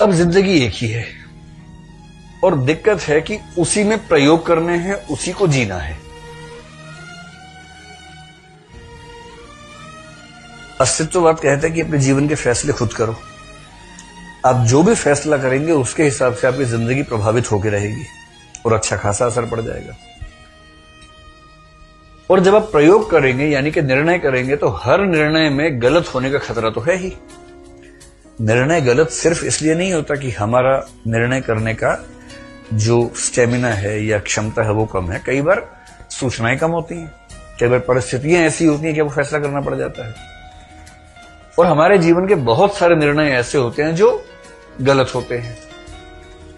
अब जिंदगी एक ही है और दिक्कत है कि उसी में प्रयोग करने हैं, उसी को जीना है। अस्तित्ववाद कहता है कि अपने जीवन के फैसले खुद करो। आप जो भी फैसला करेंगे उसके हिसाब से आपकी जिंदगी प्रभावित होकर रहेगी और अच्छा खासा असर पड़ जाएगा। और जब आप प्रयोग करेंगे यानी कि निर्णय करेंगे तो हर निर्णय में गलत होने का खतरा तो है ही। निर्णय गलत सिर्फ इसलिए नहीं होता कि हमारा निर्णय करने का जो स्टेमिना है या क्षमता है वो कम है। कई बार सूचनाएं कम होती हैं, कई बार परिस्थितियां ऐसी होती हैं कि वो फैसला करना पड़ जाता है। और हमारे जीवन के बहुत सारे निर्णय ऐसे होते हैं जो गलत होते हैं।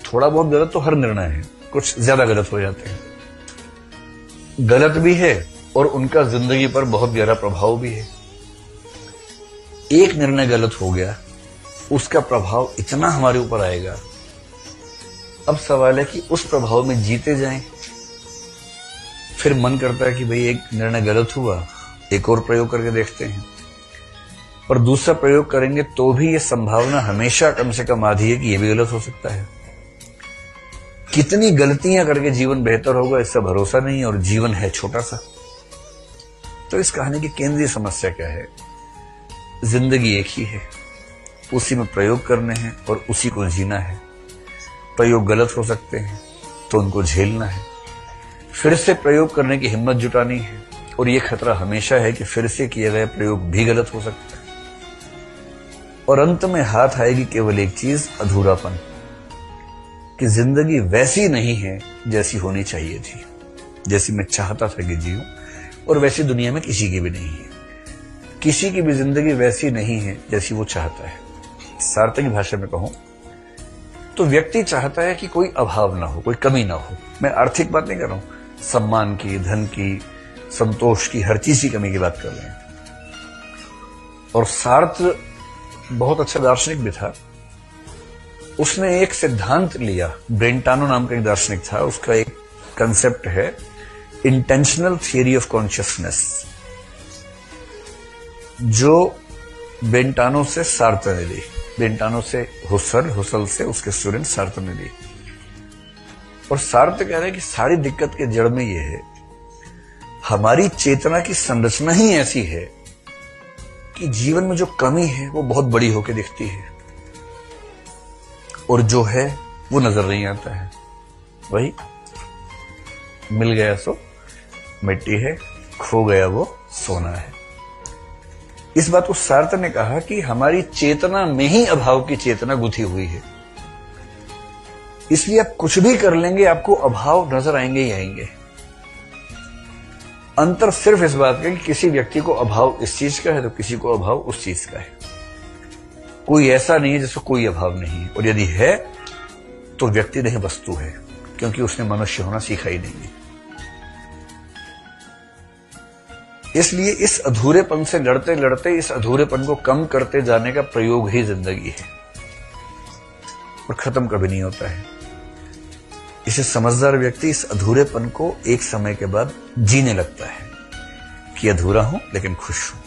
थोड़ा बहुत गलत तो हर निर्णय है, कुछ ज्यादा गलत हो जाते हैं। गलत भी है और उनका जिंदगी पर बहुत गहरा प्रभाव भी है। एक निर्णय गलत हो गया, उसका प्रभाव इतना हमारे ऊपर आएगा। अब सवाल है कि उस प्रभाव में जीते जाएं। फिर मन करता है कि भाई एक निर्णय गलत हुआ, एक और प्रयोग करके देखते हैं। और दूसरा प्रयोग करेंगे तो भी ये संभावना हमेशा कम से कम आधी है कि ये भी गलत हो सकता है। कितनी गलतियां करके जीवन बेहतर होगा इसका भरोसा नहीं, और जीवन है छोटा सा। तो इस कहानी की केंद्रीय समस्या क्या है? जिंदगी एक ही है, उसी में प्रयोग करने हैं और उसी को जीना है। प्रयोग गलत हो सकते हैं तो उनको झेलना है, फिर से प्रयोग करने की हिम्मत जुटानी है। और यह खतरा हमेशा है कि फिर से किए गए प्रयोग भी गलत हो सकता है। और अंत में हाथ आएगी केवल एक चीज, अधूरापन, कि जिंदगी वैसी नहीं है जैसी होनी चाहिए थी, जैसी मैं चाहता था कि जीऊं। और वैसी दुनिया में किसी की भी नहीं है। किसी की भी जिंदगी वैसी नहीं है जैसी वो चाहता है। सार्थक की भाषा में कहूं तो व्यक्ति चाहता है कि कोई अभाव ना हो, कोई कमी ना हो। मैं आर्थिक बात नहीं कर रहा हूं, सम्मान की, धन की, संतोष की, हर चीज की कमी की बात कर रहे हैं। और सार्थ बहुत अच्छा दार्शनिक भी था। उसने एक सिद्धांत लिया, ब्रेंटानो नाम का एक दार्शनिक था। उसका एक कंसेप्ट है इंटेंशनल थियरी ऑफ कॉन्शियसनेस, जो ब्रेंटानो से सार्त्र ने ली, ब्रेंटानो से हुसल, हुसल से उसके स्टूडेंट सार्त्र ने ली। और सार्त्र कह रहे हैं कि सारी दिक्कत के जड़ में यह है, हमारी चेतना की संरचना ही ऐसी है कि जीवन में जो कमी है वो बहुत बड़ी होकर दिखती है, और जो है वो नजर नहीं आता है। वही मिल गया सो मिट्टी है, खो गया वो सोना है। इस बात को सार्त्र ने कहा कि हमारी चेतना में ही अभाव की चेतना गुथी हुई है। इसलिए आप कुछ भी कर लेंगे आपको अभाव नजर आएंगे ही आएंगे। अंतर सिर्फ इस बात का कि किसी व्यक्ति को अभाव इस चीज का है तो किसी को अभाव उस चीज का है। कोई ऐसा नहीं है जिसको कोई अभाव नहीं है, और यदि है तो व्यक्ति नहीं वस्तु है, क्योंकि उसने मनुष्य होना सीखा ही नहीं है। इसलिए इस अधूरेपन से लड़ते लड़ते इस अधूरेपन को कम करते जाने का प्रयोग ही जिंदगी है, और खत्म कभी नहीं होता है। इसे समझदार व्यक्ति इस अधूरेपन को एक समय के बाद जीने लगता है कि अधूरा हूं लेकिन खुश हूं,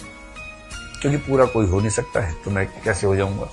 क्योंकि पूरा कोई हो नहीं सकता है तो मैं कैसे हो जाऊंगा।